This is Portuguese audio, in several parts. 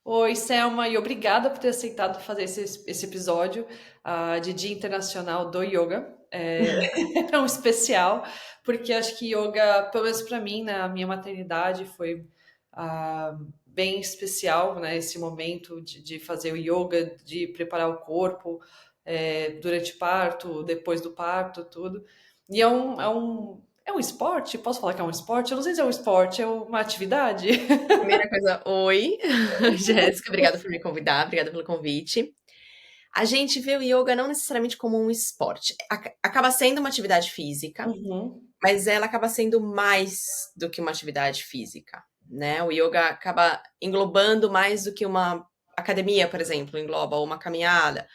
Oi, Selma, e obrigada por ter aceitado fazer esse episódio de Dia Internacional do Yoga. É um especial, porque acho que yoga, pelo menos para mim, na minha maternidade, foi bem especial, né? Esse momento de fazer o yoga, de preparar o corpo durante o parto, depois do parto, tudo. E é um esporte? Posso falar que é um esporte? Eu não sei se é um esporte, é uma atividade. Primeira coisa, oi, Jéssica, obrigada por me convidar, obrigada pelo convite. A gente vê o yoga não necessariamente como um esporte. Acaba sendo uma atividade física, Uhum. mas ela acaba sendo mais do que uma atividade física, né? O yoga acaba englobando mais do que uma academia, por exemplo, engloba ou uma caminhada.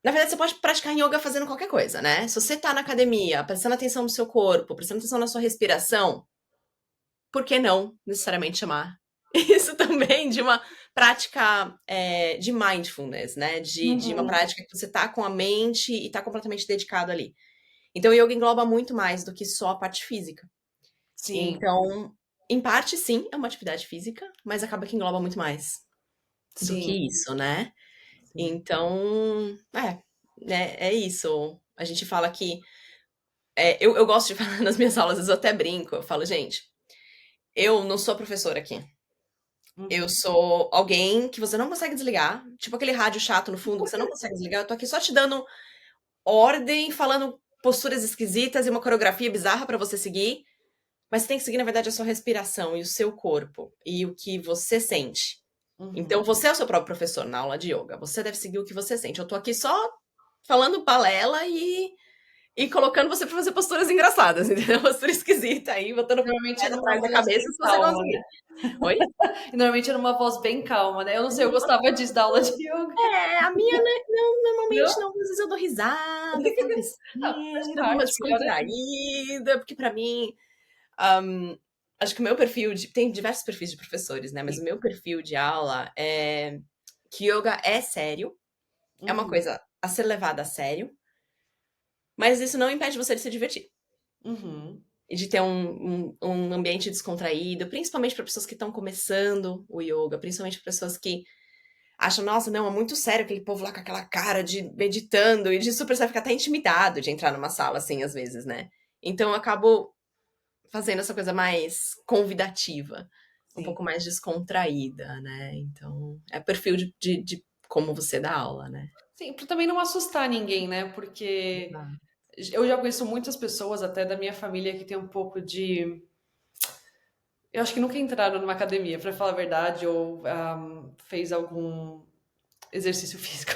Na verdade, você pode praticar yoga fazendo qualquer coisa, né? Se você tá na academia, prestando atenção no seu corpo, prestando atenção na sua respiração, por que não necessariamente chamar isso também de uma prática de mindfulness, né? De uma Uhum. prática que você tá com a mente e tá completamente dedicado ali. Então, o yoga engloba muito mais do que só a parte física. Sim, Então, em parte, sim, é uma atividade física, mas acaba que engloba muito mais do sim, que isso, né? sim. Então, é isso. A gente fala que. Eu gosto de falar nas minhas aulas, às vezes eu até brinco, eu falo, gente, eu não sou professora aqui. Eu Uhum. sou alguém que você não consegue desligar, tipo aquele rádio chato no fundo que você não consegue desligar. Eu tô aqui só te dando ordem, falando posturas esquisitas e uma coreografia bizarra pra você seguir, mas você tem que seguir, na verdade, a sua respiração e o seu corpo e o que você sente. Então, Uhum. você é o seu próprio professor na aula de yoga. Você deve seguir o que você sente. Eu tô aqui só falando balela e colocando você pra fazer posturas engraçadas, entendeu? Postura esquisita aí, botando o Normalmente pé era uma atrás da voz cabeça bem se você calma, conseguir. né? Oi? E normalmente era uma voz bem calma, né? Eu não sei, eu gostava disso da aula de yoga. A minha, né, não, normalmente Não? não, às vezes eu dou risada, sabe Ah, faz assim, dou uma parte, melhor ainda. descontraída, porque pra mim, acho que o meu perfil tem diversos perfis de professores, né, mas o Sim. meu perfil de aula é que yoga é sério, é uma Uhum. coisa a ser levada a sério, mas isso não impede você de se divertir. Uhum. E de ter um ambiente descontraído, principalmente para pessoas que estão começando o yoga, principalmente para pessoas que acham, nossa, não, é muito sério aquele povo lá com aquela cara de meditando, e de super você fica até intimidado de entrar numa sala assim, às vezes, né? Então eu acabo fazendo essa coisa mais convidativa, um Sim. pouco mais descontraída, né? Então, é perfil de como você dá aula, né? Sim, para também não assustar ninguém, né? Porque Exato. eu já conheço muitas pessoas, até da minha família, que tem um pouco de. Eu acho que nunca entraram numa academia, para falar a verdade, ou fez algum exercício físico.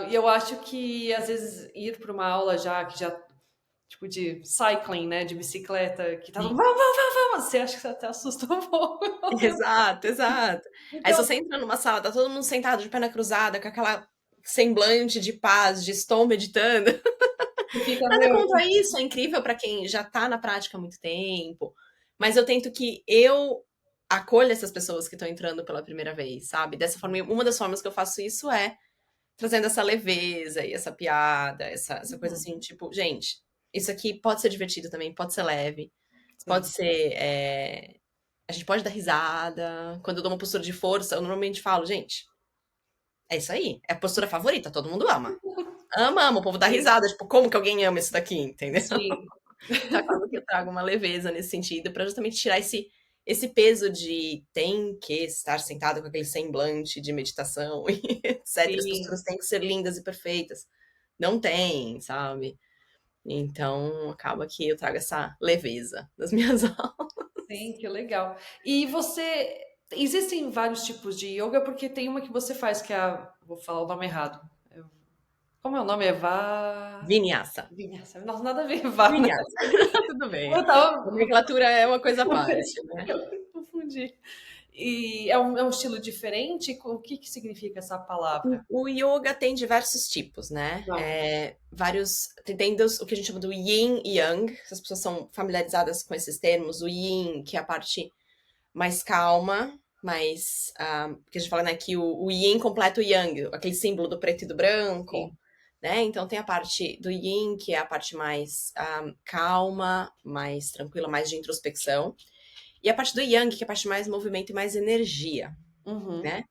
E eu acho que às vezes ir para uma aula já tipo de cycling, né, de bicicleta, que tá todo Sim. mundo, vamos, vamos, vamos, você acha que você até assusta um pouco. Exato, exato. Aí se Então, você entra numa sala, tá todo mundo sentado de perna cruzada, com aquela semblante de paz, de estou meditando. você fica, Nada meu, contra isso, é incrível para quem já tá na prática há muito tempo, mas eu tento que eu acolha essas pessoas que estão entrando pela primeira vez, sabe? Dessa forma, uma das formas que eu faço isso é trazendo essa leveza e essa piada, essa coisa assim, tipo, gente, isso aqui pode ser divertido também, pode ser leve, pode sim. ser. A gente pode dar risada. Quando eu dou uma postura de força, eu normalmente falo, gente, é isso aí, é a postura favorita, todo mundo ama. Ama, ama, o povo dá Sim, risada, tipo, como que alguém ama isso daqui, entendeu? sim, Então acaba que eu trago uma leveza nesse sentido, para justamente tirar esse peso de tem que estar sentado com aquele semblante de meditação e etc. As sim, posturas têm que ser lindas e perfeitas. Não tem, sabe? Então acaba que eu trago essa leveza nas minhas aulas. sim, que legal. E você, existem vários tipos de yoga, porque tem uma que você faz, que é a, vou falar o nome errado. Como é o nome? É Vinyasa. Vinyasa. Nossa, nada a ver, Vá, né? Vinyasa. Tudo bem. Eu tava. Nomenclatura é uma coisa à parte, né? Eu confundi. E é um estilo diferente? O que que significa essa palavra? O yoga tem diversos tipos, né? Não. O que a gente chama do yin e yang, se as pessoas são familiarizadas com esses termos, o yin, que é a parte mais calma, mais. Que a gente fala, né, que o yin completa o yang, aquele símbolo do preto e do branco, Sim. né? Então tem a parte do yin, que é a parte mais calma, mais tranquila, mais de introspecção. e a parte do yang, que é a parte mais movimento e mais energia, Uhum. né?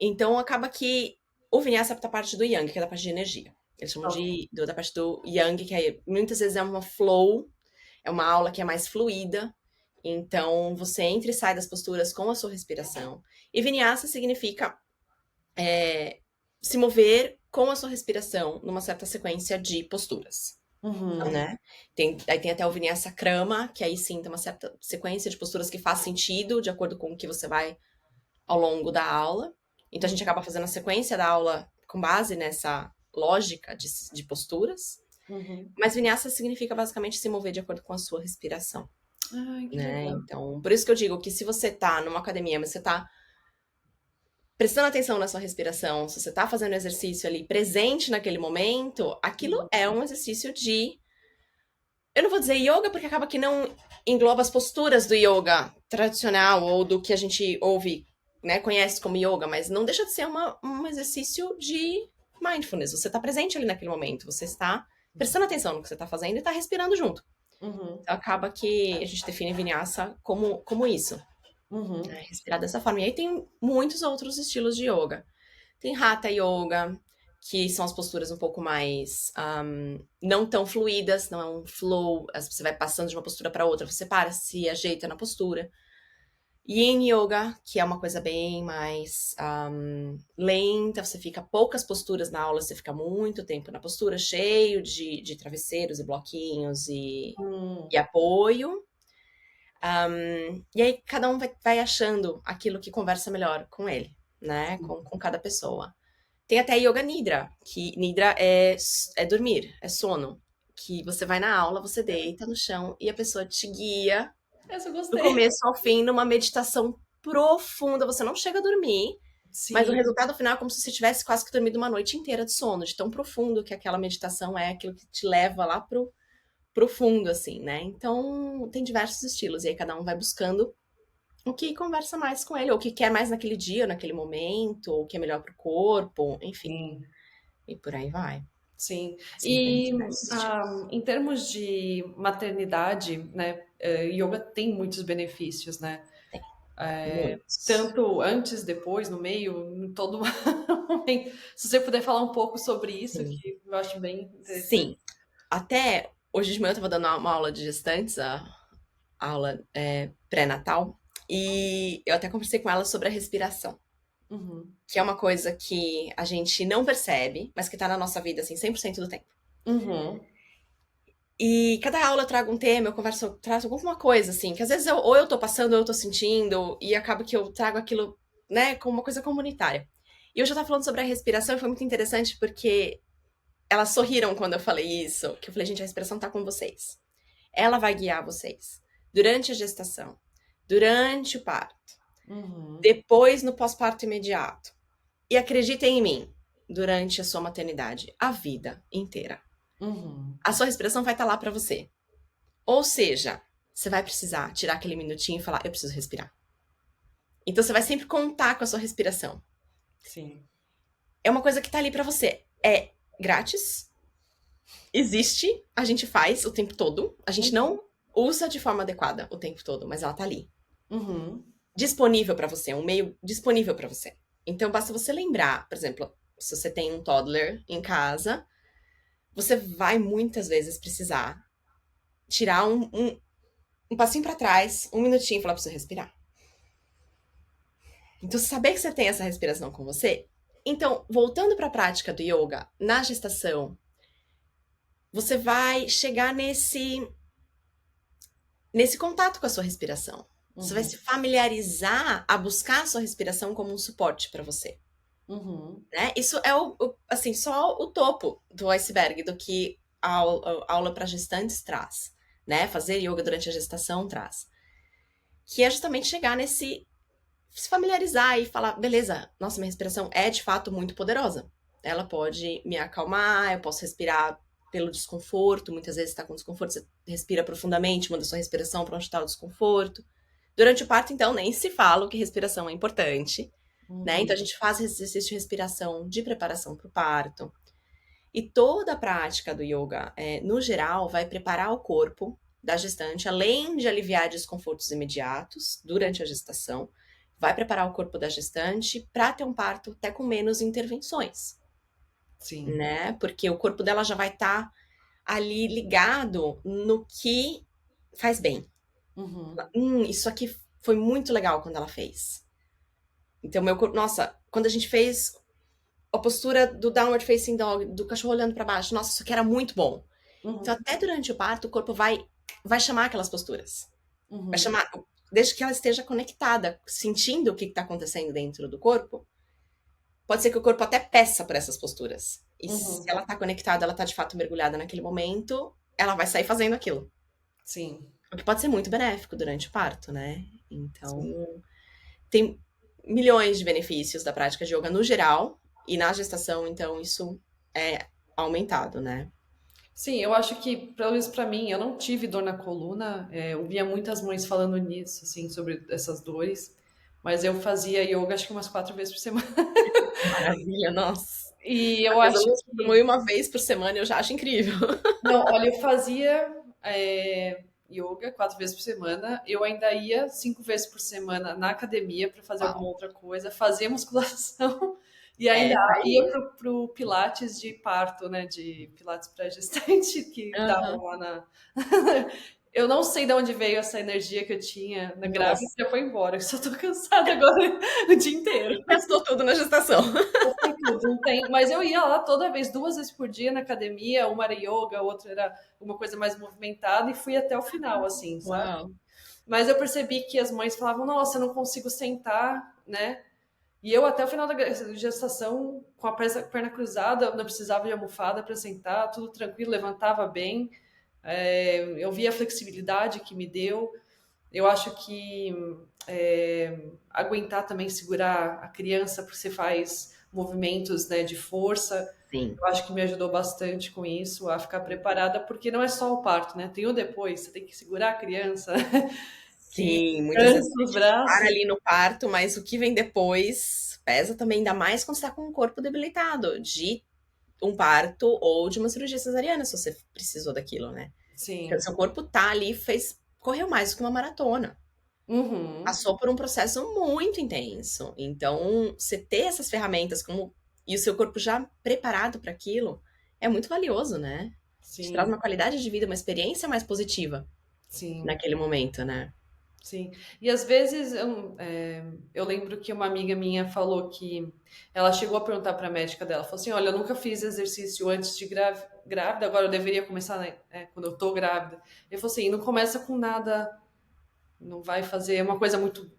Então acaba que o vinyasa é a parte do yang, que é da parte de energia. Eles chamam Ok. da parte do yang, que muitas vezes é uma flow, é uma aula que é mais fluida. Então você entra e sai das posturas com a sua respiração. E vinyasa significa se mover com a sua respiração numa certa sequência de posturas, Uhum. né? Aí tem até o Vinyasa Krama, que aí sim tem uma certa sequência de posturas que faz sentido de acordo com o que você vai ao longo da aula. Então a gente acaba fazendo a sequência da aula com base nessa lógica de posturas. Uhum. Mas Vinyasa significa basicamente se mover de acordo com a sua respiração, Ai, que né? legal. Então, por isso que eu digo que se você tá numa academia, mas você tá prestando atenção na sua respiração, se você tá fazendo exercício ali presente naquele momento, aquilo Uhum. é um exercício de. Eu não vou dizer yoga, porque acaba que não engloba as posturas do yoga tradicional ou do que a gente ouve, né, conhece como yoga, mas não deixa de ser um exercício de mindfulness. Você tá presente ali naquele momento, você está prestando atenção no que você tá fazendo e tá respirando junto. Uhum. Então acaba que a gente define vinyasa como isso. Uhum. Né, respirar dessa forma. E aí tem muitos outros estilos de yoga. Tem Hatha Yoga, que são as posturas um pouco mais não tão fluídas, não é um flow, você vai passando de uma postura para outra, você para, se ajeita na postura. Yin Yoga, que é uma coisa bem mais lenta, você fica poucas posturas na aula, você fica muito tempo na postura, cheio de travesseiros e bloquinhos e apoio. E aí cada um vai achando aquilo que conversa melhor com ele, né? Com cada pessoa. Tem até Yoga Nidra, que Nidra é dormir, é sono. Que você vai na aula, você deita no chão e a pessoa te guia Essa eu do gostei. começo ao fim numa meditação profunda. Você não chega a dormir, mas o Sim. resultado final é como se você tivesse quase que dormido uma noite inteira de sono, de tão profundo que aquela meditação é, aquilo que te leva lá pro profundo, assim, né? Então, tem diversos estilos, e aí cada um vai buscando o que conversa mais com ele, ou o que quer mais naquele dia, naquele momento, ou o que é melhor pro corpo, enfim. Sim. E por aí vai. Sim. Sim, tem E diversos estilos. em termos de maternidade, né, yoga tem muitos benefícios, né? Muitos. Tanto antes, depois, no meio, em todo momento. Se você puder falar um pouco sobre isso, Sim. que eu acho bem interessante. Sim. Até hoje de manhã eu tava dando uma aula de gestantes, a aula pré-natal, e eu até conversei com ela sobre a respiração. Uhum. Que é uma coisa que a gente não percebe, mas que tá na nossa vida, assim, 100% do tempo. Uhum. E cada aula eu trago um tema, trago alguma coisa, assim, que às vezes ou eu tô passando, ou eu tô sentindo, e acaba que eu trago aquilo, né, como uma coisa comunitária. E eu já tava falando sobre a respiração, e foi muito interessante porque elas sorriram quando eu falei isso, que eu falei, gente, a respiração tá com vocês. Ela vai guiar vocês durante a gestação, durante o parto, Uhum. depois no pós-parto imediato. E acreditem em mim, durante a sua maternidade, a vida inteira. Uhum. A sua respiração vai estar lá pra você. Ou seja, você vai precisar tirar aquele minutinho e falar: eu preciso respirar. Então você vai sempre contar com a sua respiração. Sim. É uma coisa que tá ali pra você. É grátis, existe, a gente faz o tempo todo. A gente Uhum. não usa de forma adequada o tempo todo, mas ela tá ali. Uhum. Disponível pra você, é um meio disponível pra você. Então basta você lembrar, por exemplo, se você tem um toddler em casa, você vai muitas vezes precisar tirar um passinho pra trás, um minutinho e falar pra você respirar. Então, saber que você tem essa respiração com você. Então, voltando para a prática do yoga, na gestação, você vai chegar nesse contato com a sua respiração. Você vai Uhum. se familiarizar a buscar a sua respiração como um suporte para você, Uhum. né? Isso é assim, só o topo do iceberg do que a aula para gestantes traz, né? Fazer yoga durante a gestação traz, que é justamente chegar nesse se familiarizar e falar, beleza, nossa, minha respiração é de fato muito poderosa. Ela pode me acalmar, eu posso respirar pelo desconforto, muitas vezes está com desconforto, você respira profundamente, manda sua respiração para onde está o desconforto. Durante o parto, então, nem se fala que respiração é importante, né? Uhum. Então a gente faz exercício de respiração de preparação para o parto. E toda a prática do yoga, no geral, vai preparar o corpo da gestante, além de aliviar desconfortos imediatos durante a gestação, vai preparar o corpo da gestante para ter um parto até com menos intervenções, Sim. né? Porque o corpo dela já vai estar ali ligado no que faz bem. Uhum. Isso aqui foi muito legal quando ela fez. Então, meu corpo, nossa, quando a gente fez a postura do downward facing dog, do cachorro olhando para baixo, nossa, isso aqui era muito bom. Então, Uhum. até durante o parto, o corpo vai chamar aquelas posturas. Vai Uhum. chamar, desde que ela esteja conectada, sentindo o que está acontecendo dentro do corpo, pode ser que o corpo até peça por essas posturas. E se Uhum. ela está conectada, ela está de fato mergulhada naquele momento, ela vai sair fazendo aquilo. Sim. O que pode ser muito benéfico durante o parto, né? Então, Sim. tem milhões de benefícios da prática de yoga no geral, e na gestação, então, isso é aumentado, né? Sim, eu acho que, pelo menos pra mim, eu não tive dor na coluna. Eu via muitas mães falando nisso, assim, sobre essas dores. Mas eu fazia yoga acho que umas 4 vezes por semana. Maravilha, nossa. E A eu acho resolução que. uma vez por semana eu já acho incrível. Não, olha, eu fazia yoga 4 vezes por semana. Eu ainda ia 5 vezes por semana na academia para fazer Uau. alguma outra coisa, fazia musculação e ainda É, tá ia aí. pro Pilates de parto, né? De Pilates pré-gestante que Aham. davam lá na. Eu não sei de onde veio essa energia que eu tinha na grávida, Nossa, já foi embora. Eu só tô cansada agora o dia inteiro. gastou tudo na gestação. Gostei tudo, não tem, mas eu ia lá toda vez, 2 vezes por dia na academia, uma era yoga, a outra era uma coisa mais movimentada e fui até o final, assim, sabe? Uau. Mas eu percebi que as mães falavam, nossa, eu não consigo sentar, né? E eu até o final da gestação, com a perna cruzada, eu não precisava de almofada para sentar, tudo tranquilo, levantava bem. Eu vi a flexibilidade que me deu. Eu acho que aguentar também segurar a criança, porque você faz movimentos, né, de força. Sim. Eu acho que me ajudou bastante com isso, a ficar preparada, porque não é só o parto, né? Tem o depois, você tem que segurar a criança, que Sim, muitas cansa vezes a os gente para braços. ali no parto, mas o que vem depois pesa também, ainda mais quando você tá com o corpo debilitado, de um parto ou de uma cirurgia cesariana, se você precisou daquilo, né? Porque o Sim. seu corpo tá ali, correu mais do que uma maratona. Uhum. Passou por um processo muito intenso. Então, você ter essas ferramentas e o seu corpo já preparado para aquilo é muito valioso, né? Te traz Sim, uma qualidade de vida, uma experiência mais positiva sim. naquele momento, né? Sim, e às vezes eu lembro que uma amiga minha falou que ela chegou a perguntar para a médica dela, falou assim, olha, eu nunca fiz exercício antes de grávida, agora eu deveria começar, né, quando eu tô grávida. Ele falou assim, não começa com nada, não vai fazer uma coisa muito,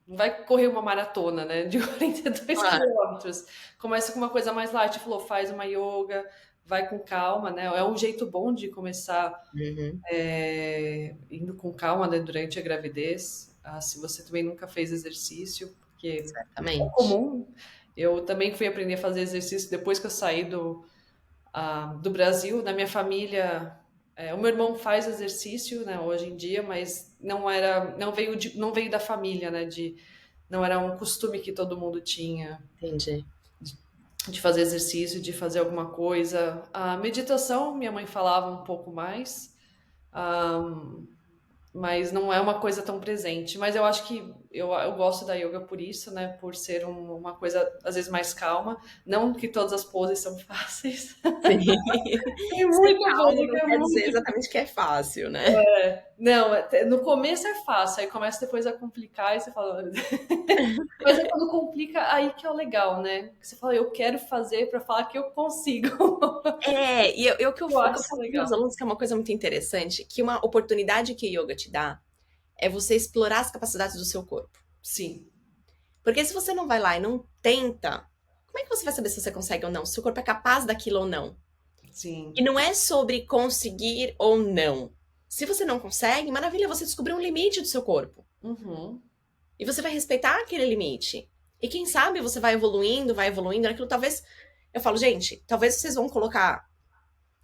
não vai correr uma maratona, né, de 42 Claro. quilômetros. Começa com uma coisa mais light, falou, faz uma yoga, vai com calma, né, é um jeito bom de começar Uhum. indo com calma, né, durante a gravidez. Se você também nunca fez exercício, porque é Certamente. comum. Eu também fui aprender a fazer exercício depois que eu saí do Brasil. Na minha família, o meu irmão faz exercício, né, hoje em dia, mas não veio da família, né, não era um costume que todo mundo tinha Entendi. de fazer exercício, de fazer alguma coisa. A meditação, minha mãe falava um pouco mais. Ah, mas não é uma coisa tão presente. Mas eu acho que eu gosto da yoga por isso, né? Por ser uma coisa às vezes mais calma. Não que todas as poses são fáceis. Sim. Tem Ser muita calmo pose que não é quer dizer muito. exatamente que é fácil, né? Não, no começo é fácil, aí começa depois a complicar e você fala. Mas é quando complica, aí que é o legal, né? Que você fala, eu quero fazer para falar que eu consigo. E Eu o que acho eu isso falo para os meus legal. alunos, que é uma coisa muito interessante, que uma oportunidade que o yoga te dá é você explorar as capacidades do seu corpo. Sim, Porque se você não vai lá e não tenta, como é que você vai saber se você consegue ou não? Se o seu corpo é capaz daquilo ou não? E sim. não é sobre conseguir ou não. Se você não consegue, maravilha, você descobriu um limite do seu corpo. Uhum. E você vai respeitar aquele limite. E quem sabe você vai evoluindo naquilo. Talvez, eu falo, gente, talvez vocês vão colocar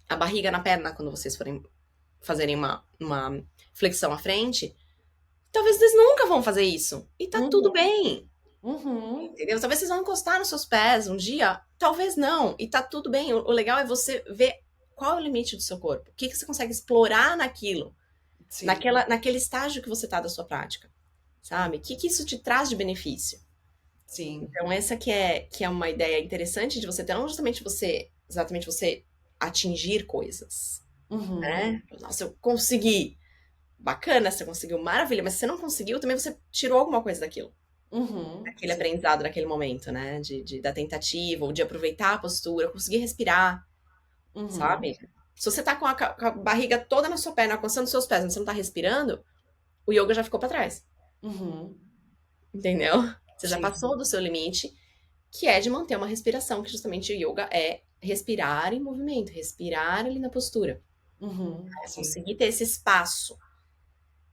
a barriga na perna quando vocês forem fazerem uma flexão à frente. Talvez vocês nunca vão fazer isso. E tá tudo Uhum. bem. Uhum. Entendeu? Talvez vocês vão encostar nos seus pés um dia, talvez não, e tá tudo bem. O legal é você ver qual é o limite do seu corpo, o que você consegue explorar naquilo, Sim. naquele estágio que você tá da sua prática, sabe? O que que isso te traz de benefício? Sim. Então, essa que é uma ideia interessante de você ter, não justamente exatamente você atingir coisas, Uhum. né? Nossa, eu consegui. Bacana, você conseguiu, maravilha, mas se você não conseguiu, também você tirou alguma coisa daquilo. Uhum. Aquele Sim. aprendizado daquele momento, né? Da tentativa, ou de aproveitar a postura, conseguir respirar, Uhum. sabe? Se você tá com a barriga toda na sua perna, alcançando seus pés, mas você não tá respirando, o yoga já ficou pra trás, Uhum. entendeu? Você já Sim. passou do seu limite, que é de manter uma respiração, que justamente o yoga é respirar em movimento, respirar ali na postura. Uhum. É Sim. conseguir ter esse espaço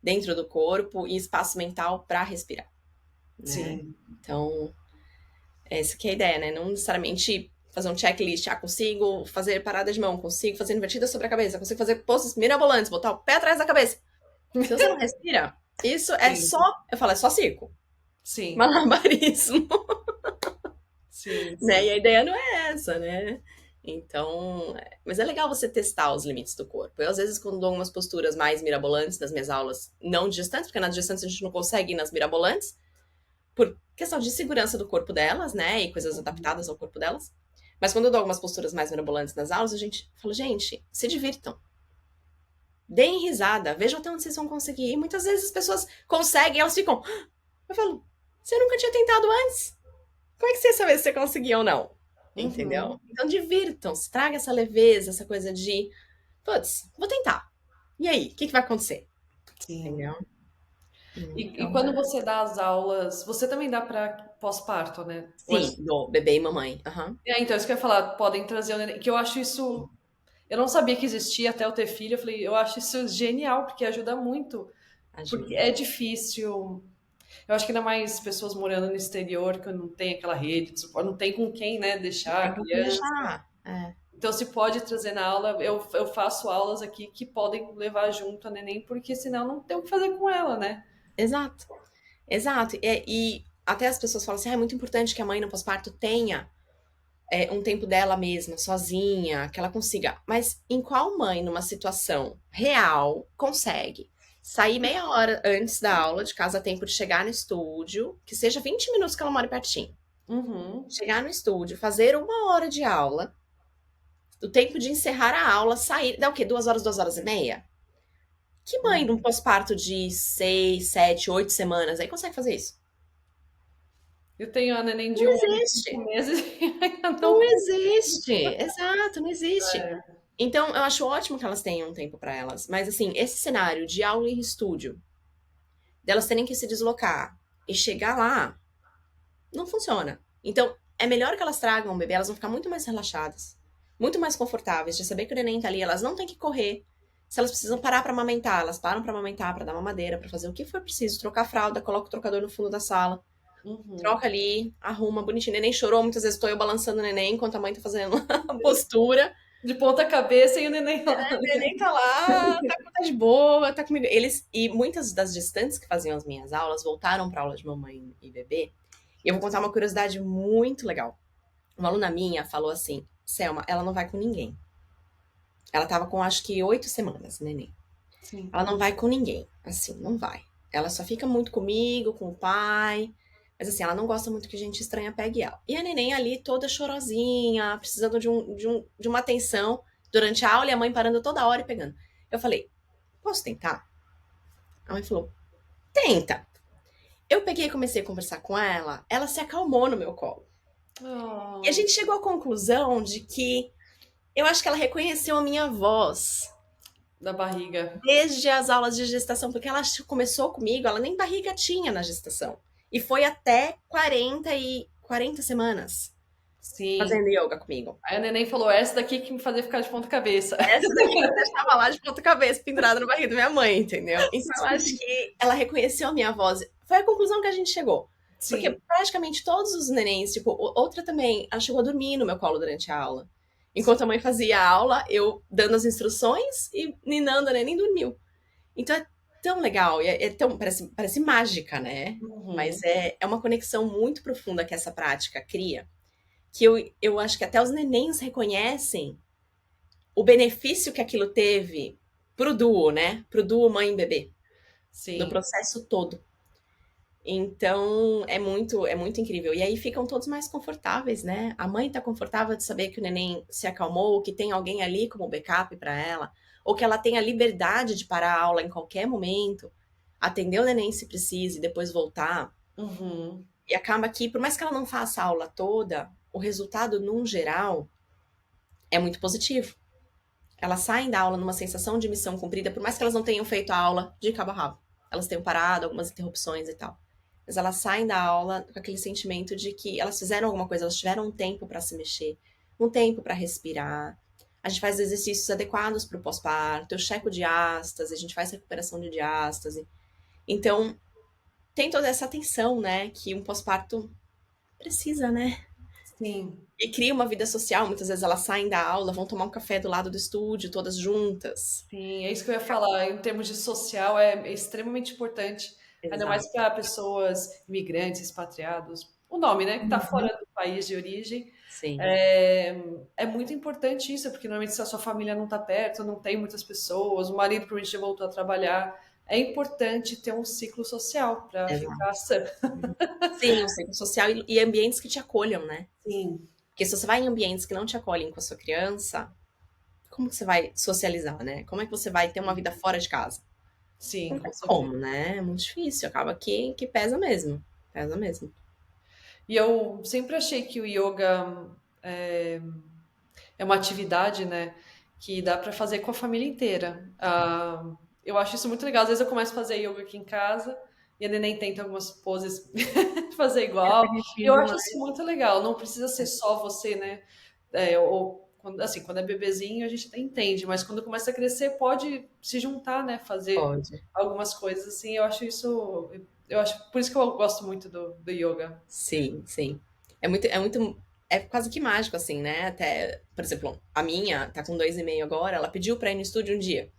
dentro do corpo e espaço mental para respirar, né? Sim. Então, essa que é a ideia, né? Não necessariamente fazer um checklist. Ah, consigo fazer parada de mão, consigo fazer invertida sobre a cabeça, consigo fazer poses mirabolantes, botar o pé atrás da cabeça. Se você não respira, isso é Sim. só, eu falo, é só circo. Sim. Malabarismo, Sim. né? Sim. E a ideia não é essa, né? Então, mas é legal você testar os limites do corpo. Eu, às vezes, quando dou umas posturas mais mirabolantes nas minhas aulas, não de gestantes, porque nas gestantes a gente não consegue ir nas mirabolantes, por questão de segurança do corpo delas, né? E coisas adaptadas ao corpo delas. Mas quando eu dou algumas posturas mais mirabolantes nas aulas, a gente fala, gente, se divirtam. Deem risada, vejam até onde vocês vão conseguir. E muitas vezes as pessoas conseguem, elas ficam. Eu falo, você nunca tinha tentado antes? Como é que você ia saber se você conseguia ou não? Entendeu? Uhum. Então divirtam-se, traga essa leveza, essa coisa de, putz, vou tentar. E aí, o que vai acontecer? Sim. Entendeu? E Então, quando você dá as aulas, você também dá para pós-parto, né? sim, do bebê e mamãe. Aham. Então, isso que eu ia falar, podem trazer o neném, que eu acho isso. Eu não sabia que existia até eu ter filho. Eu falei, eu acho isso genial, porque ajuda muito. Porque Ajuda. é difícil. Eu acho que ainda mais pessoas morando no exterior, que não tem aquela rede de suporte, não tem com quem, né, deixar Tem a com quem criança. deixar. É. Então, se pode trazer na aula, eu faço aulas aqui que podem levar junto a neném, porque senão não tem o que fazer com ela, né? Exato, exato. E até as pessoas falam assim, ah, é muito importante que a mãe no pós-parto tenha um tempo dela mesma, sozinha, que ela consiga. Mas em qual mãe, numa situação real, consegue sair meia hora antes da aula, de casa a tempo de chegar no estúdio, que seja 20 minutos que ela mora pertinho. Uhum. Chegar no estúdio, fazer uma hora de aula, o tempo de encerrar a aula, sair. Dá o quê? 2 horas, 2 horas e meia? Que mãe num pós-parto de 6, 7, 8 semanas aí consegue fazer isso? Eu tenho a neném de Não 1 ano e 5 existe. meses e ainda não Não consigo. existe. Exato, não existe. É. Então, eu acho ótimo que elas tenham um tempo para elas. Mas, assim, esse cenário de aula em estúdio, delas terem que se deslocar e chegar lá, não funciona. Então, é melhor que elas tragam o bebê, elas vão ficar muito mais relaxadas, muito mais confortáveis, de saber que o neném tá ali, elas não têm que correr. Se elas precisam parar para amamentar, elas param para amamentar, para dar mamadeira, para fazer o que for preciso, trocar a fralda, coloca o trocador no fundo da sala, Uhum. troca ali, arruma bonitinho. O neném chorou, muitas vezes estou eu balançando o neném enquanto a mãe tá fazendo a postura. De ponta cabeça e o neném lá. O neném tá lá, tá de boa, tá comigo. E muitas das gestantes que faziam as minhas aulas voltaram pra aula de mamãe e bebê. E eu vou contar uma curiosidade muito legal. Uma aluna minha falou assim: Selma, ela não vai com ninguém. Ela tava com acho que 8 semanas, neném. Sim. Ela não vai com ninguém, assim, não vai. Ela só fica muito comigo, com o pai. Mas assim, ela não gosta muito que a gente estranha pegue ela. E a neném ali toda chorosinha, precisando de uma atenção durante a aula e a mãe parando toda hora e pegando. Eu falei, posso tentar? A mãe falou, tenta. Eu peguei e comecei a conversar com ela se acalmou no meu colo. E a Oh, gente chegou à conclusão de que eu acho que ela reconheceu a minha voz da barriga. desde as aulas de gestação, porque ela começou comigo, ela nem barriga tinha na gestação. E foi até 40 semanas Sim. fazendo yoga comigo. Aí a neném falou, essa daqui que me fazia ficar de ponta cabeça. Essa daqui que eu deixava lá de ponta cabeça, pendurada no barriga da minha mãe, entendeu? Então eu acho que ela reconheceu a minha voz. Foi a conclusão que a gente chegou. Porque Sim. praticamente todos os nenéns, tipo, outra também, ela chegou a dormir no meu colo durante a aula. Enquanto a Sim. mãe fazia a aula, eu dando as instruções e ninando, a neném dormiu. Então é tão legal, parece mágica, né? Mas Uhum. é uma conexão muito profunda que essa prática cria, que eu acho que até os nenéns reconhecem o benefício que aquilo teve pro duo, né? Pro duo mãe e bebê, do Sim. processo todo. Então, é muito incrível. E aí ficam todos mais confortáveis, né? A mãe tá confortável de saber que o neném se acalmou, que tem alguém ali como backup para ela, ou que ela tem a liberdade de parar a aula em qualquer momento, atender o neném se precisa e depois voltar. Uhum. E acaba que, por mais que ela não faça a aula toda, o resultado, num geral, é muito positivo. Elas saem da aula numa sensação de missão cumprida, por mais que elas não tenham feito a aula de cabo a rabo. Elas tenham parado, algumas interrupções e tal. Mas elas saem da aula com aquele sentimento de que elas fizeram alguma coisa, elas tiveram um tempo para se mexer, um tempo para respirar. A gente faz exercícios adequados para o pós-parto, eu checo diástase, a gente faz recuperação de diástase. Então, tem toda essa atenção, né, que um pós-parto precisa, né? Sim. E cria uma vida social, muitas vezes elas saem da aula, vão tomar um café do lado do estúdio, todas juntas. Sim, é isso que eu ia falar. Em termos de social, é extremamente importante, ainda mais Exato. para pessoas imigrantes, expatriados. O nome, né, que está Uhum. fora do país de origem. Sim, É, é muito importante isso, porque normalmente se a sua família não está perto, não tem muitas pessoas, o marido provavelmente já voltou a trabalhar, é importante ter um ciclo social para ficar exato. sã. Sim, o ciclo social e ambientes que te acolham, né? Sim, Porque se você vai em ambientes que não te acolhem com a sua criança, como que você vai socializar, né? Como é que você vai ter uma vida fora de casa? sim, Não com tem certeza. como, né? É muito difícil. Acaba que pesa mesmo. Pesa mesmo. E eu sempre achei que o yoga é uma atividade, né, que dá para fazer com a família inteira. Eu acho isso muito legal. Às vezes eu começo a fazer yoga aqui em casa e a neném tenta algumas poses fazer igual. Eu Repetitivo, acho mas isso muito legal. Não precisa ser só você, né? Ou quando, assim, quando é bebezinho a gente até entende, mas quando começa a crescer pode se juntar, né? Fazer pode. algumas coisas assim. Eu acho isso, eu acho por isso que eu gosto muito do yoga. Sim, sim. É quase que mágico, assim, né? Até, por exemplo, a minha tá com 2,5 agora, ela pediu pra ir no estúdio um dia.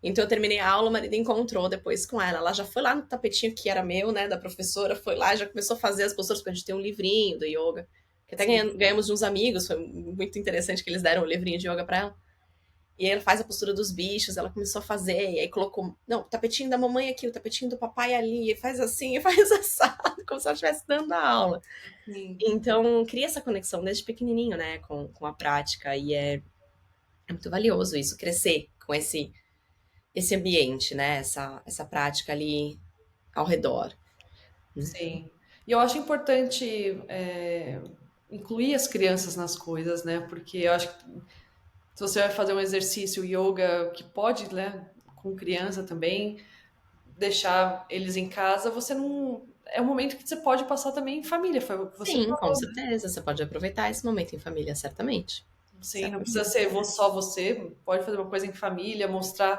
Então eu terminei a aula, o marido encontrou depois com ela. Ela já foi lá no tapetinho que era meu, né, da professora, foi lá, já começou a fazer as posturas, porque a gente tem um livrinho do yoga, que até Sim. ganhamos de uns amigos, foi muito interessante que eles deram o livrinho de yoga pra ela. E aí ela faz a postura dos bichos, ela começou a fazer, e aí colocou, não, o tapetinho da mamãe aqui, o tapetinho do papai ali, e faz assim, e faz assado, como se ela estivesse dando a aula. Sim. Então, cria essa conexão desde pequenininho, né, com a prática, e é muito valioso isso, crescer com esse ambiente, né? Essa prática ali ao redor. Né? Sim. E eu acho importante incluir as crianças nas coisas, né? Porque eu acho que se você vai fazer um exercício yoga que pode, né, com criança também, deixar eles em casa, você não. É um momento que você pode passar também em família, foi o que você Sim, com falou. certeza. Você pode aproveitar esse momento em família, certamente. Sim, não precisa Certamente. ser só você, pode fazer uma coisa em família, mostrar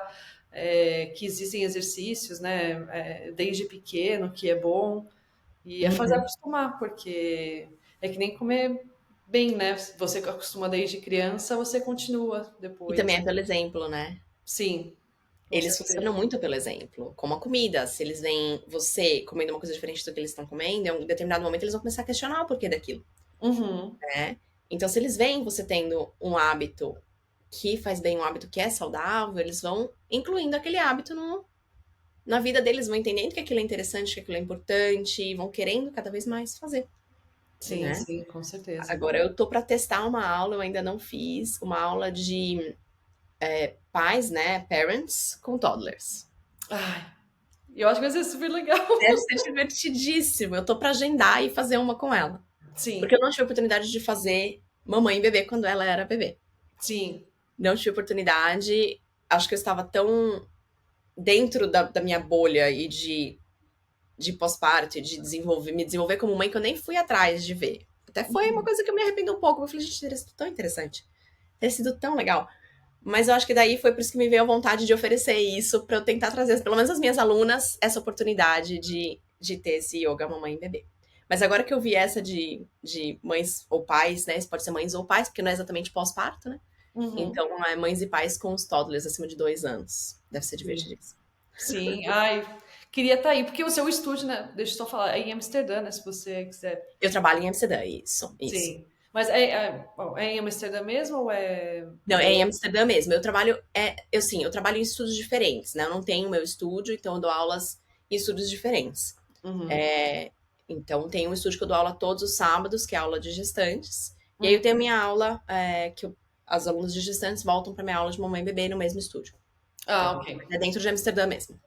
que existem exercícios, né, desde pequeno, que é bom. E é fazer Uhum. acostumar, porque é que nem comer bem, né? Se você acostuma desde criança, você continua E depois. também é pelo exemplo, né? Sim, com Eles funcionam certeza. muito pelo exemplo. Como a comida. Se eles veem você comendo uma coisa diferente do que eles estão comendo, em um determinado momento eles vão começar a questionar o porquê daquilo, Uhum. né? Então, se eles veem você tendo um hábito que faz bem, um hábito que é saudável, eles vão incluindo aquele hábito na vida deles, vão entendendo que aquilo é interessante, que aquilo é importante, e vão querendo cada vez mais fazer, Sim, né? sim, com certeza. Agora eu tô para testar uma aula, eu ainda não fiz, uma aula de pais, né, parents com toddlers. Ai, eu acho que vai ser super legal. Deve ser divertidíssimo. Eu tô para agendar e fazer uma com ela, porque Sim, eu não tive oportunidade de fazer mamãe e bebê quando ela era bebê. sim, Não tive oportunidade, acho que eu estava tão dentro da minha bolha e de pós-parto, de me desenvolver como mãe, que eu nem fui atrás de ver. Até foi uma coisa que eu me arrependo um pouco. Eu falei, gente, teria sido tão interessante. Teria sido tão legal. Mas eu acho que daí foi por isso que me veio a vontade de oferecer isso, para eu tentar trazer, pelo menos as minhas alunas, essa oportunidade de ter esse yoga mamãe e bebê. Mas agora que eu vi essa de mães ou pais, né? Isso pode ser mães ou pais, porque não é exatamente pós-parto, né? uhum, Então, é mães e pais com os toddlers acima de 2 anos. Deve ser sim, divertidíssimo. sim. Ai, queria estar aí, porque o seu estúdio, né? Deixa eu só falar, é em Amsterdã, né? Se você quiser. Eu trabalho em Amsterdã, isso, isso. Sim. Mas é em Amsterdã mesmo ou é... Não, é em Amsterdã mesmo. Eu trabalho em estúdios diferentes, né? Eu não tenho meu estúdio, então eu dou aulas em estúdios diferentes. Uhum. É, então tem um estúdio que eu dou aula todos os sábados, que é a aula de gestantes. E aí eu Uhum. tenho a minha aula, as alunas de gestantes voltam para minha aula de mamãe e bebê no mesmo estúdio. Então, Ah, ok. é dentro de Amsterdã mesmo.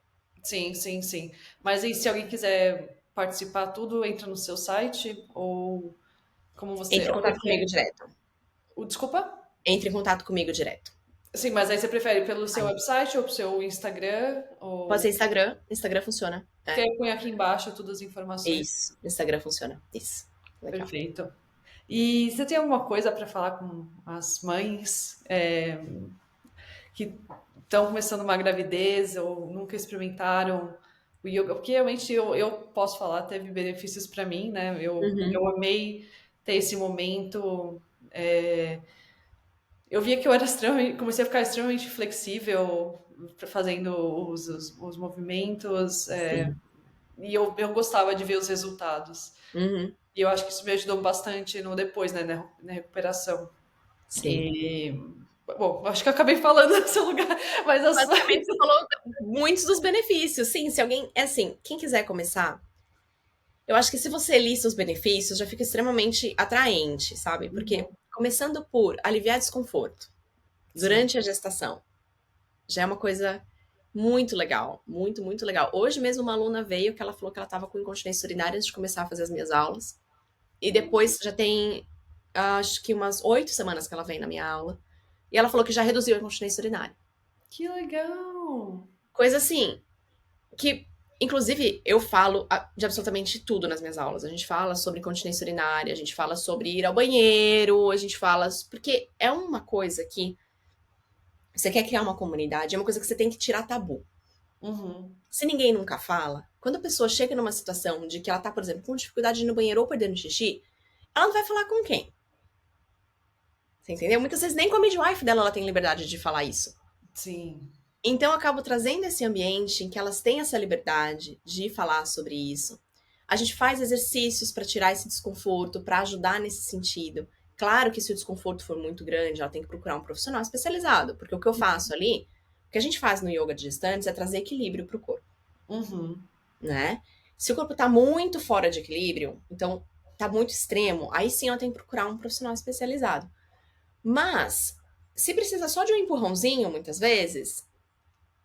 Sim, sim, sim. Mas e se alguém quiser participar, tudo entra no seu site? Ou como você... Entre em Ou contato comigo prefere... direto. Desculpa? Entre em contato comigo direto. Sim, mas aí você prefere pelo seu Aí. website ou pelo seu Instagram? Pode Ou... ser Instagram. Instagram funciona. Porque É. aí põe aqui embaixo todas as informações. Isso. Instagram funciona. Isso. Legal. Perfeito. E você tem alguma coisa para falar com as mães que estão começando uma gravidez ou nunca experimentaram o yoga? Porque realmente eu posso falar, teve benefícios para mim, né? Uhum. Eu amei ter esse momento. é, eu via que eu era extremamente, comecei a ficar extremamente flexível fazendo os movimentos, Sim. e eu gostava de ver os resultados. Uhum. E eu acho que isso me ajudou bastante no depois, né, na recuperação. Sim. E, bom, acho que eu acabei falando no seu lugar, mas as... Basicamente, você falou muitos dos benefícios. Sim, se alguém. É assim, quem quiser começar, eu acho que se você lista os benefícios, já fica extremamente atraente, sabe? Porque começando por aliviar desconforto Sim. durante a gestação, já é uma coisa muito legal. Muito, muito legal. Hoje mesmo uma aluna veio que ela falou que ela estava com incontinência urinária antes de começar a fazer as minhas aulas. E depois já tem, acho que umas 8 semanas que ela vem na minha aula. E ela falou que já reduziu a incontinência urinária. Que legal! Coisa assim, que, inclusive, eu falo de absolutamente tudo nas minhas aulas. A gente fala sobre incontinência urinária, a gente fala sobre ir ao banheiro, a gente fala. Porque é uma coisa que você quer criar uma comunidade, é uma coisa que você tem que tirar tabu. Uhum. Se ninguém nunca fala, quando a pessoa chega numa situação de que ela tá, por exemplo, com dificuldade de ir no banheiro ou perdendo xixi, ela não vai falar com quem? Você entendeu? Muitas vezes nem com a midwife dela ela tem liberdade de falar isso. Sim. Então, eu acabo trazendo esse ambiente em que elas têm essa liberdade de falar sobre isso. A gente faz exercícios para tirar esse desconforto, para ajudar nesse sentido. Claro que se o desconforto for muito grande, ela tem que procurar um profissional especializado, porque o que eu faço ali, o que a gente faz no yoga de gestantes é trazer equilíbrio para o corpo, Uhum. né? Se o corpo está muito fora de equilíbrio, então está muito extremo, aí sim eu tenho que procurar um profissional especializado. Mas, se precisa só de um empurrãozinho, muitas vezes,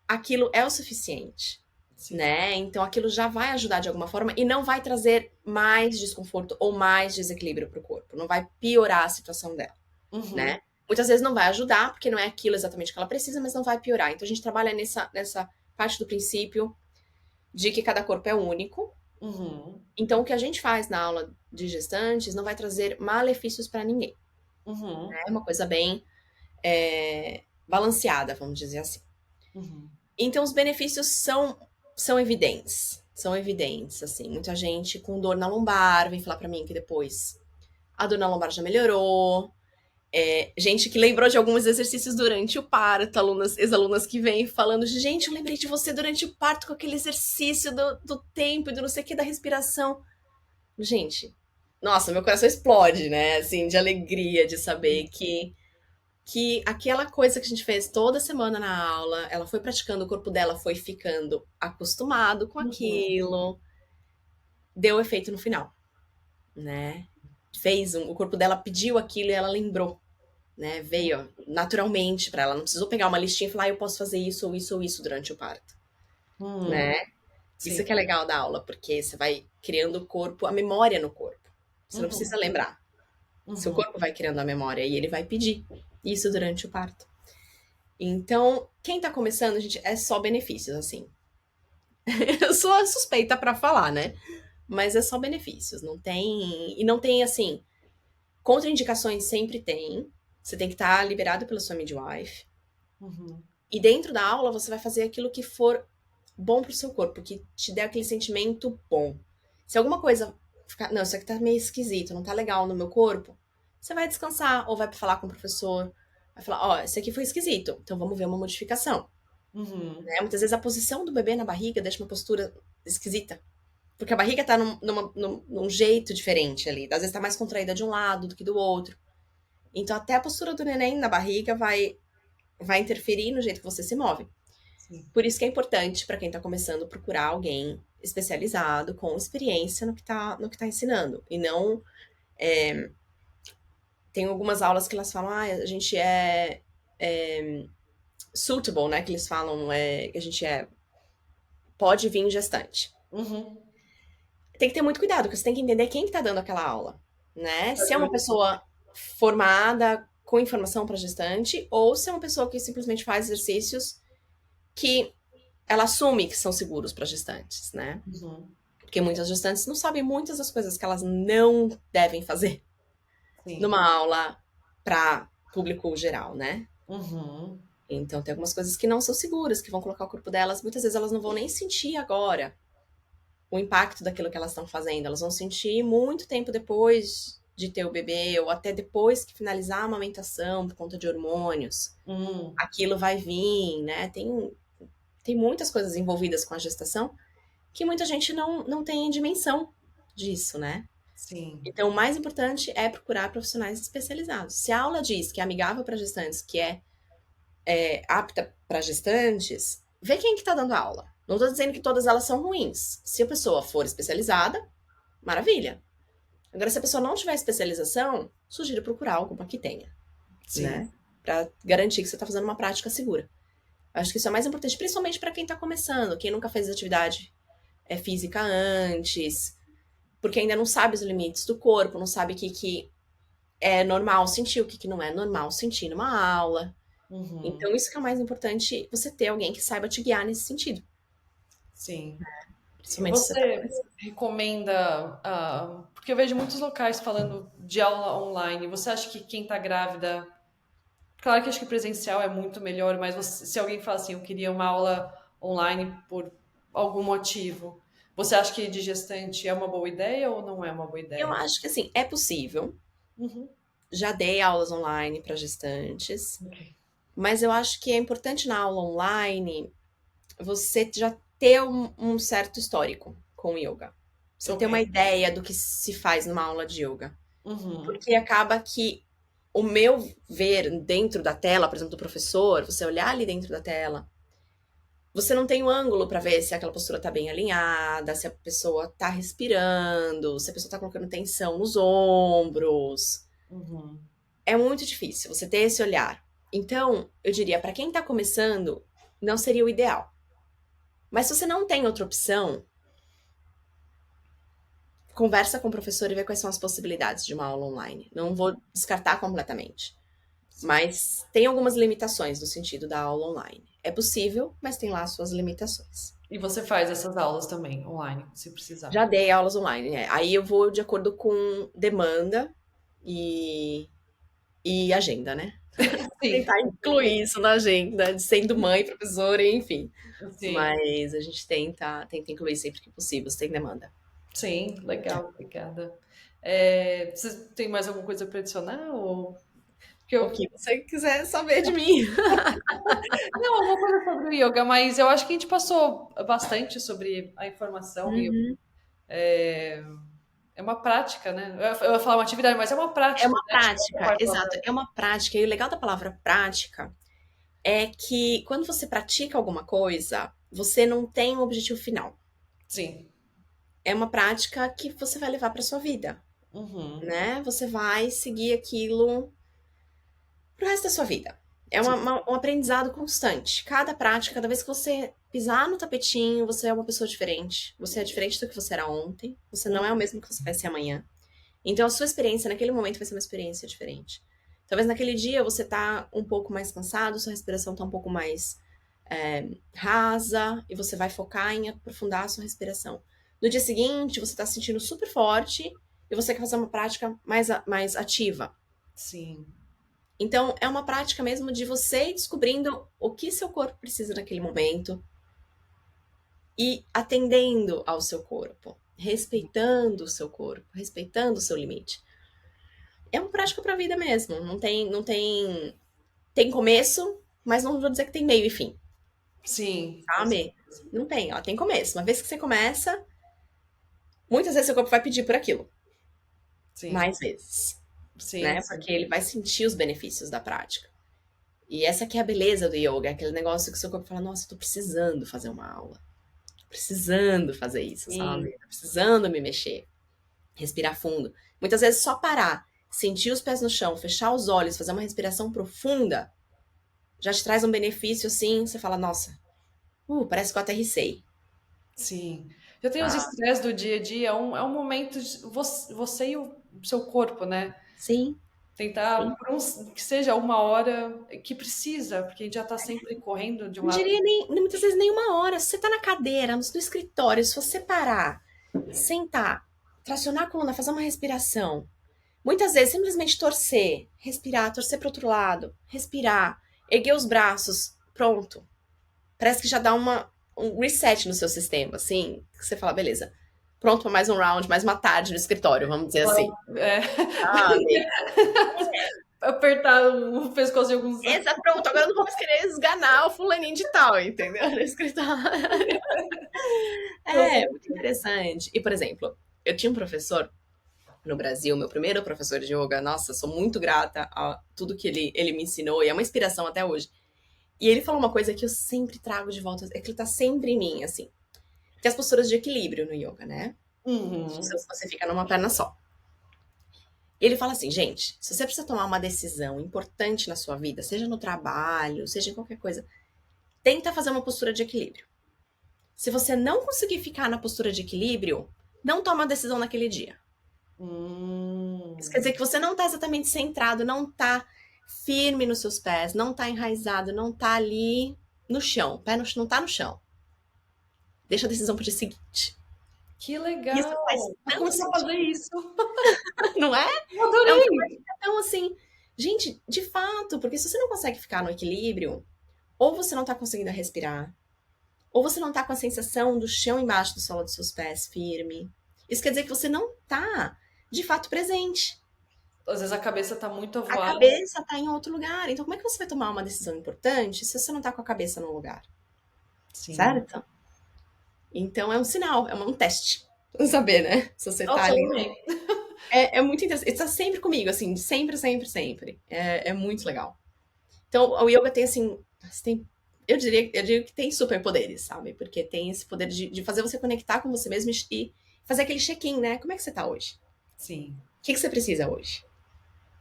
aquilo é o suficiente, Sim. né? Então aquilo já vai ajudar de alguma forma e não vai trazer mais desconforto ou mais desequilíbrio para o corpo, não vai piorar a situação dela, Uhum. né? Muitas vezes não vai ajudar, porque não é aquilo exatamente que ela precisa, mas não vai piorar. Então a gente trabalha nessa parte do princípio de que cada corpo é único. Uhum. Então o que a gente faz na aula de gestantes não vai trazer malefícios para ninguém. Uhum. É uma coisa bem balanceada, vamos dizer assim. Uhum. Então, os benefícios são evidentes. São evidentes, assim. Muita gente com dor na lombar vem falar pra mim que depois a dor na lombar já melhorou. Gente que lembrou de alguns exercícios durante o parto, ex-alunas que vêm falando, gente, eu lembrei de você durante o parto com aquele exercício do tempo e do não sei o que, da respiração. Gente, nossa, meu coração explode, né? Assim, de alegria de saber que aquela coisa que a gente fez toda semana na aula, ela foi praticando, o corpo dela foi ficando acostumado com Uhum. aquilo, deu efeito no final, né? O corpo dela pediu aquilo e ela lembrou, né? Veio naturalmente para ela, não precisou pegar uma listinha e falar, eu posso fazer isso ou isso ou isso durante o parto, Uhum. né? Isso Sim. que é legal da aula, porque você vai criando o corpo, a memória no corpo. Você não Uhum. precisa lembrar. Seu Uhum. corpo vai criando a memória e ele vai pedir isso durante o parto. Então, quem tá começando, gente, é só benefícios, assim. Eu sou a suspeita pra falar, né? Mas é só benefícios, não tem. E não tem, assim. Contraindicações sempre tem. Você tem que estar liberado pela sua midwife. Uhum. E dentro da aula, você vai fazer aquilo que for bom pro seu corpo, que te dê aquele sentimento bom. Se alguma coisa ficar. Não, isso aqui tá meio esquisito, não tá legal no meu corpo, você vai descansar, ou vai falar com o professor. Vai falar: ó, esse aqui foi esquisito, então vamos ver uma modificação. Uhum. Né? Muitas vezes a posição do bebê na barriga deixa uma postura esquisita. Porque a barriga tá num jeito diferente ali. Às vezes tá mais contraída de um lado do que do outro. Então, até a postura do neném na barriga vai interferir no jeito que você se move. Sim. Por isso que é importante para quem está começando procurar alguém especializado, com experiência no que tá ensinando. E não. Tem algumas aulas que elas falam, a gente é suitable, né? Que eles falam, que a gente pode vir gestante. Uhum. Tem que ter muito cuidado, porque você tem que entender quem que tá dando aquela aula, né? Se é uma Uhum. pessoa formada com informação para gestante, ou se é uma pessoa que simplesmente faz exercícios que ela assume que são seguros para gestantes, né? Uhum. Porque muitas gestantes não sabem muitas das coisas que elas não devem fazer Sim. numa aula para público geral, né? Uhum. Então tem algumas coisas que não são seguras, que vão colocar o corpo delas, muitas vezes elas não vão nem sentir agora o impacto daquilo que elas estão fazendo. Elas vão sentir muito tempo depois de ter o bebê, ou até depois que finalizar a amamentação, por conta de hormônios. Hum. Aquilo vai vir, né? Tem muitas coisas envolvidas com a gestação que muita gente não tem dimensão disso, né? Sim. Então, o mais importante é procurar profissionais especializados. Se a aula diz que é amigável para gestantes, que é apta para gestantes, vê quem que tá dando a aula. Não estou dizendo que todas elas são ruins. Se a pessoa for especializada, maravilha. Agora, se a pessoa não tiver especialização, sugiro procurar alguma que tenha, Sim. né? Para garantir que você está fazendo uma prática segura. Acho que isso é mais importante, principalmente para quem está começando, quem nunca fez atividade física antes, porque ainda não sabe os limites do corpo, não sabe o que é normal sentir, o que não é normal sentir numa aula. Uhum. Então, isso que é o mais importante, você ter alguém que saiba te guiar nesse sentido. Sim. E Principalmente se você tá você começando. recomenda, porque eu vejo muitos locais falando de aula online. Você acha que quem está grávida, claro que acho que presencial é muito melhor, mas se alguém fala assim, eu queria uma aula online por algum motivo, você acha que de gestante é uma boa ideia ou não é uma boa Eu ideia? acho que, assim, é possível. Uhum. Já dei aulas online para gestantes, Ok. mas eu acho que é importante na aula online você já ter um certo histórico com o yoga. Você ter Ok. uma ideia do que se faz numa aula de yoga. Uhum. Porque acaba que o meu ver dentro da tela, por exemplo, do professor, você olhar ali dentro da tela, você não tem o ângulo para ver se aquela postura tá bem alinhada, se a pessoa tá respirando, se a pessoa tá colocando tensão nos ombros. Uhum. É muito difícil você ter esse olhar. Então, eu diria, para quem tá começando, não seria o ideal. Mas se você não tem outra opção, conversa com o professor e vê quais são as possibilidades de uma aula online. Não vou descartar completamente. Sim. Mas tem algumas limitações no sentido da aula online. É possível, mas tem lá as suas limitações. E você faz essas aulas também online, se precisar. Já dei aulas online, né? Aí eu vou de acordo com demanda e, e agenda, né? Sim, Tentar com incluir certeza. isso na agenda, de sendo mãe, professora, enfim. Sim, Mas a gente tenta incluir sempre que possível, se tem demanda. sim, legal, obrigada. Você tem mais alguma coisa para adicionar? Ou... Porque O que você quiser saber de mim. Não, alguma coisa sobre o yoga, mas eu acho que a gente passou bastante sobre a informação e Uhum. é uma prática, né? Eu ia falar uma atividade, mas é uma É prática, uma né? Acho que essa prática, parte ela exato. É uma prática. E o legal da palavra prática é que quando você pratica alguma coisa, você não tem um objetivo final. sim. É uma prática que você vai levar para sua vida, Uhum. né? Você vai seguir aquilo pro resto da sua vida. É Sim. um aprendizado constante. Cada prática, cada vez que você pisar no tapetinho, você é uma pessoa diferente. Você é diferente do que você era ontem. Você não é o mesmo que você vai ser amanhã. Então, a sua experiência naquele momento vai ser uma experiência diferente. Talvez naquele dia você tá um pouco mais cansado, sua respiração tá um pouco mais rasa, e você vai focar em aprofundar a sua respiração. No dia seguinte, você tá se sentindo super forte e você quer fazer uma prática mais ativa. Sim. Então, é uma prática mesmo de você ir descobrindo o que seu corpo precisa naquele momento e atendendo ao seu corpo, respeitando o seu corpo, respeitando o seu limite. É uma prática para a vida mesmo. Tem começo, mas não vou dizer que tem meio e fim, Sim, com sabe? certeza. Não tem, ela tem começo. Uma vez que você começa, muitas vezes seu corpo vai pedir por aquilo, Sim, mais vezes, sim, né? sim. Porque ele vai sentir os benefícios da prática. E essa que é a beleza do yoga, é aquele negócio que seu corpo fala, nossa, eu tô precisando fazer uma aula. Tô precisando fazer isso, Sim, sabe? Tô precisando me mexer. Respirar fundo. Muitas vezes só parar, sentir os pés no chão, fechar os olhos, fazer uma respiração profunda, já te traz um benefício assim, você fala, nossa, parece que eu aterrissei. sim. Já tem os Tá? estresses do dia a dia, é um momento de você e o seu corpo, né? Sim, Tentar, sim. que seja uma hora que precisa, porque a gente já tá sempre correndo de um Não lado. diria nem, muitas vezes nem uma hora. Se você tá na cadeira, no escritório, se você parar, sentar, tracionar a coluna, fazer uma respiração, muitas vezes simplesmente torcer, respirar, torcer para outro lado, respirar, erguer os braços, pronto. Parece que já dá um reset no seu sistema, assim, que você fala, beleza, pronto para mais um round, mais uma tarde no escritório, vamos dizer assim. É, Sabe? apertar o pescoço de alguns. Essa, pronto, agora eu não vou mais querer esganar o fulaninho de tal, entendeu? No escritório. É, muito interessante. E, por exemplo, eu tinha um professor no Brasil, meu primeiro professor de yoga, nossa, sou muito grata a tudo que ele me ensinou e é uma inspiração até hoje. E ele falou uma coisa que eu sempre trago de volta, é que ele tá sempre em mim, assim. Tem as posturas de equilíbrio no yoga, né? Uhum. Você fica numa perna só. E ele fala assim, gente, se você precisa tomar uma decisão importante na sua vida, seja no trabalho, seja em qualquer coisa, tenta fazer uma postura de equilíbrio. Se você não conseguir ficar na postura de equilíbrio, não toma a decisão naquele dia. Isso quer Hum. dizer que você não está exatamente centrado, não está firme nos seus pés, não está enraizado, não está ali no chão. O pé não está no chão. Deixa a decisão para o dia seguinte. Que Isso faz legal! Vou tanto começar a fazer sentido, isso. não é? Eu É um adorei! então assim, gente, de fato, porque se você não consegue ficar no equilíbrio, ou você não está conseguindo respirar, ou você não está com a sensação do chão embaixo do solo dos seus pés firme. Isso quer dizer que você não está de fato presente. Às vezes a cabeça tá muito A avoada. cabeça está em outro lugar. Então, como é que você vai tomar uma decisão importante se você não está com a cabeça no lugar? Sim. Certo? Então, é um sinal, é um teste. Vamos saber, né? Se você está Nossa, eu ali. amei. É muito interessante. Ele está sempre comigo, assim, sempre, sempre, sempre. É muito legal. Então, o yoga tem, assim, tem, eu diria que tem superpoderes, sabe? Porque tem esse poder de fazer você conectar com você mesmo e fazer aquele check-in, né? Como é que você tá hoje? Sim, O que você precisa hoje?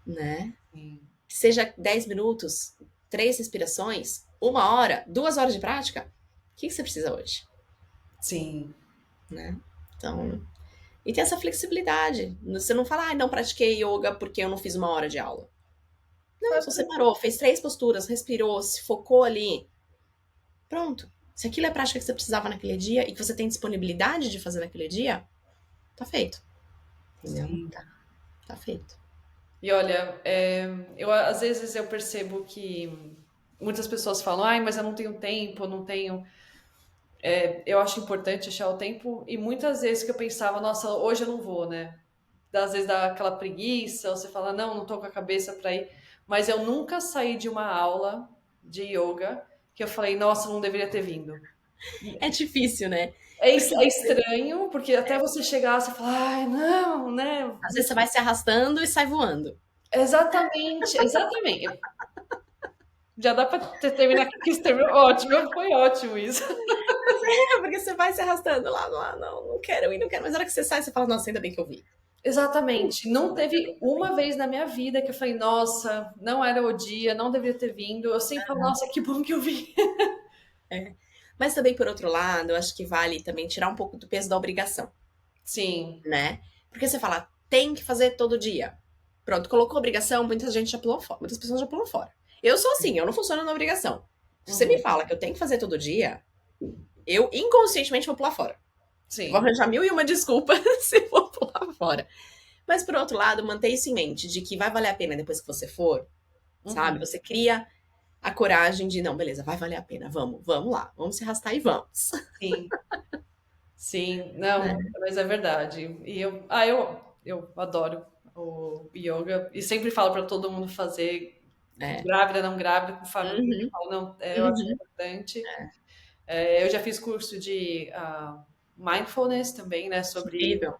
Né? sim, Seja 10 minutos, 3 respirações, 1 hora, 2 horas de prática, o que você precisa hoje? sim. Né? Então, e tem essa flexibilidade. Você não fala, ah, não pratiquei yoga porque eu não fiz 1 hora de aula. Não, se você parou, fez 3 posturas, respirou, se focou ali, pronto. Se aquilo é a prática que você precisava naquele dia e que você tem disponibilidade de fazer naquele dia, tá feito. Entendeu? Sim. Tá feito. E olha, eu às vezes eu percebo que muitas pessoas falam, ai, mas eu não tenho tempo, eu não tenho. Eu acho importante achar o tempo, e muitas vezes que eu pensava, nossa, hoje eu não vou, né? Às vezes dá aquela preguiça, ou você fala, não, não tô com a cabeça pra ir. Mas eu nunca saí de uma aula de yoga que eu falei, nossa, não deveria ter vindo. É difícil, né? É, Porque é estranho, porque até você chegar, você fala, ai, não, né? às vezes você vai se arrastando e sai voando. Exatamente, exatamente. Já dá pra terminar aqui, que isso terminou ótimo, foi ótimo isso. Porque você vai se arrastando lá, não, não quero ir, não quero. Mas na hora que você sai, você fala, nossa, ainda bem que eu vi. Exatamente. Não teve uma vez na minha vida que eu falei, nossa, não era o dia, não deveria ter vindo. Eu sempre falo, nossa, que bom que eu vi. É. Mas também, por outro lado, eu acho que vale também tirar um pouco do peso da obrigação, Sim. né? Porque você fala, tem que fazer todo dia. Pronto, colocou obrigação, muita gente já pulou fora, muitas pessoas já pulam fora. Eu sou assim, eu não funciono na obrigação. Se você me Uhum. fala que eu tenho que fazer todo dia, eu inconscientemente vou pular fora. Eu vou Sim. arranjar mil e uma desculpas se eu vou pular fora. Mas, por outro lado, manter isso em mente, de que vai valer a pena depois que você for, sabe? Uhum. Você cria a coragem de, não, beleza, vai valer a pena, vamos lá, vamos se arrastar e vamos. Sim. Sim. Né? Não, mas é verdade. E eu adoro o yoga e sempre falo para todo mundo fazer, É. grávida, não grávida, com família. Eu Uhum, falo, não, eu acho uhum. importante. Eu já fiz curso de mindfulness também, né? Sobre Incrível.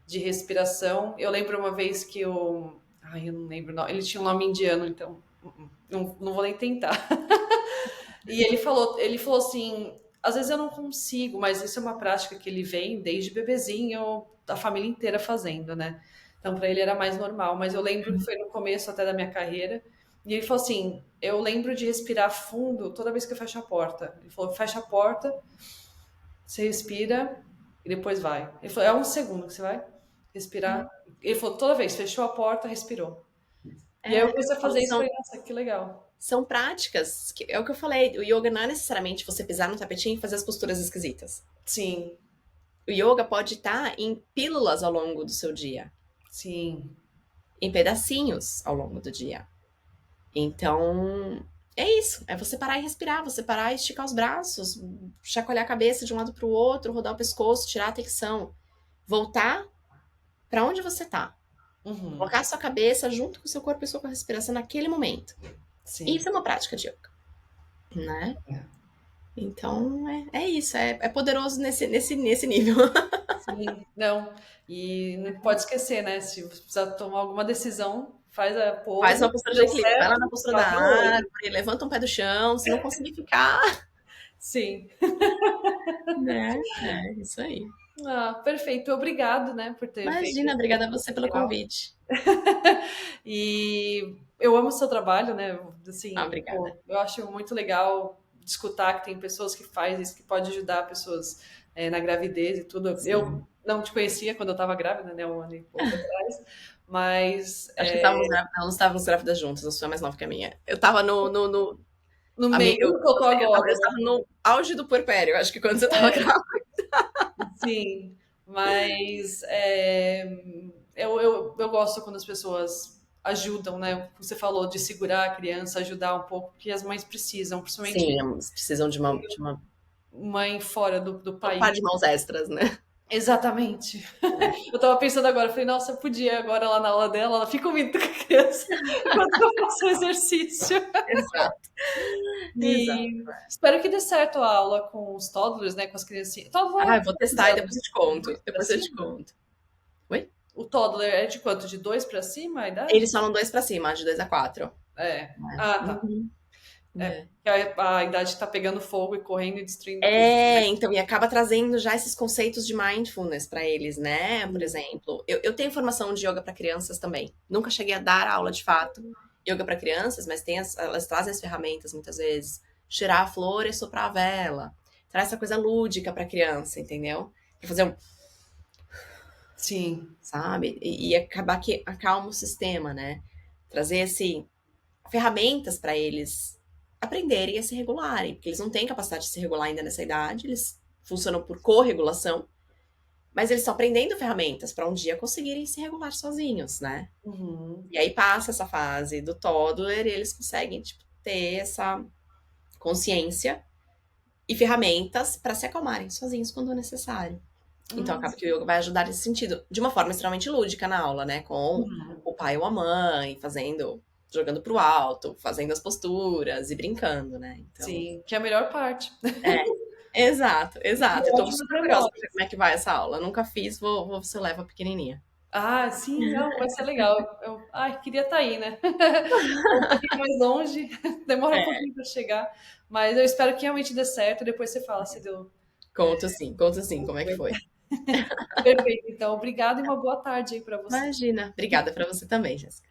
de respiração. Eu lembro uma vez que o. Ai, eu não lembro o nome. Ele tinha um nome indiano, então não vou nem tentar. E ele falou assim, às vezes eu não consigo, mas isso é uma prática que ele vem desde bebezinho, a família inteira fazendo, né? Então para ele era mais normal, mas eu lembro que foi no começo até da minha carreira, e ele falou assim, eu lembro de respirar fundo toda vez que eu fecho a porta. Ele falou, fecha a porta, você respira e depois vai. Ele falou, é um segundo que você vai respirar. Ele falou, toda vez, fechou a porta, respirou. E aí eu É, comecei a fazer isso e são, falei, nossa, que legal. são práticas, que é o que eu falei, o yoga não é necessariamente você pisar no tapetinho e fazer as posturas esquisitas. Sim, O yoga pode estar em pílulas ao longo do seu dia, sim. em pedacinhos ao longo do dia. Então, é isso. É você parar e respirar, você parar e esticar os braços, chacoalhar a cabeça de um lado para o outro, rodar o pescoço, tirar a tensão, voltar para onde você tá. Uhum, Colocar a sua cabeça junto com o seu corpo e sua respiração naquele momento. sim. Isso é uma prática de yoga, né? Então, é isso. É poderoso nesse nível. Sim, não. E não pode esquecer, né? Se você precisar tomar alguma decisão, faz a Faz pose, uma postura de deu equilíbrio. Vai lá certo, na postura da abre o olho. árvore, levanta um pé do chão. Se não conseguir ficar, Sim. né? É isso aí. Ah, perfeito. Obrigado, né, por ter feito Imagina, esse obrigada a você pelo material. convite. E eu amo o seu trabalho, né? Ah, Assim, obrigada. pô, eu acho muito legal de escutar que tem pessoas que fazem isso, que pode ajudar pessoas na gravidez e tudo. Sim. Eu não te conhecia quando eu estava grávida, né? Um ano e pouco atrás. Mas Acho que estávamos grávidas, não estávamos grávidas juntas, a sua é mais nova que a minha. Eu tava no meio eu, que eu tô eu agora, estava né? no auge do puerpério, acho que quando você tava grávida. Sim, mas eu gosto quando as pessoas ajudam, né? Você falou de segurar a criança, ajudar um pouco, porque as mães precisam, Sim, principalmente elas precisam de mãe fora do um país. par de mãos extras, né? Exatamente. É, Eu tava pensando agora, falei, nossa, eu podia agora lá na aula dela, ela fica ouvindo com a criança enquanto eu faço o exercício. exato, exato. E espero que dê certo a aula com os toddlers, né? Com as criancinhas. Toddler é Ah, eu vou quantos testar e depois eu anos? te conto. Dois pra Depois eu te cima? conto. Oi? O toddler é de quanto? De dois pra cima a idade? Eles falam 2 pra cima, de 2 a 4. É. Né? Ah, tá. Uhum. É, É. porque a idade tá pegando fogo e correndo e destruindo tudo. Então, e acaba trazendo já esses conceitos de mindfulness para eles, né? Por exemplo, eu tenho formação de yoga para crianças também. Nunca cheguei a dar aula de fato yoga para crianças, mas elas trazem as ferramentas muitas vezes. Cheirar a flor e soprar a vela. Traz essa coisa lúdica para criança, entendeu? Pra fazer um, Sim. sabe? E acabar que acalma o sistema, né? Trazer assim ferramentas para eles aprenderem a se regularem, porque eles não têm capacidade de se regular ainda nessa idade, eles funcionam por corregulação, mas eles estão aprendendo ferramentas para um dia conseguirem se regular sozinhos, né? Uhum. E aí passa essa fase do toddler e eles conseguem tipo, ter essa consciência e ferramentas para se acalmarem sozinhos quando necessário. Então acaba que o yoga vai ajudar nesse sentido, de uma forma extremamente lúdica na aula, né? Com Uhum. o pai ou a mãe, jogando pro alto, fazendo as posturas e brincando, né? Então, Sim, que é a melhor parte. é, exato, exato. Eu tô Ótimas super curiosa pra ver memórias. como é que vai essa aula. Eu nunca fiz, vou ver se eu levo a pequenininha. Ah, sim, não, vai ser legal. Ai, queria estar aí, né? É um pouquinho mais longe, demora um É, pouquinho para chegar, mas eu espero que realmente dê certo. Depois você fala se deu conto sim, como é que bem. foi. Perfeito, então, obrigada e uma boa tarde aí para você. Imagina. Obrigada pra você também, Jéssica.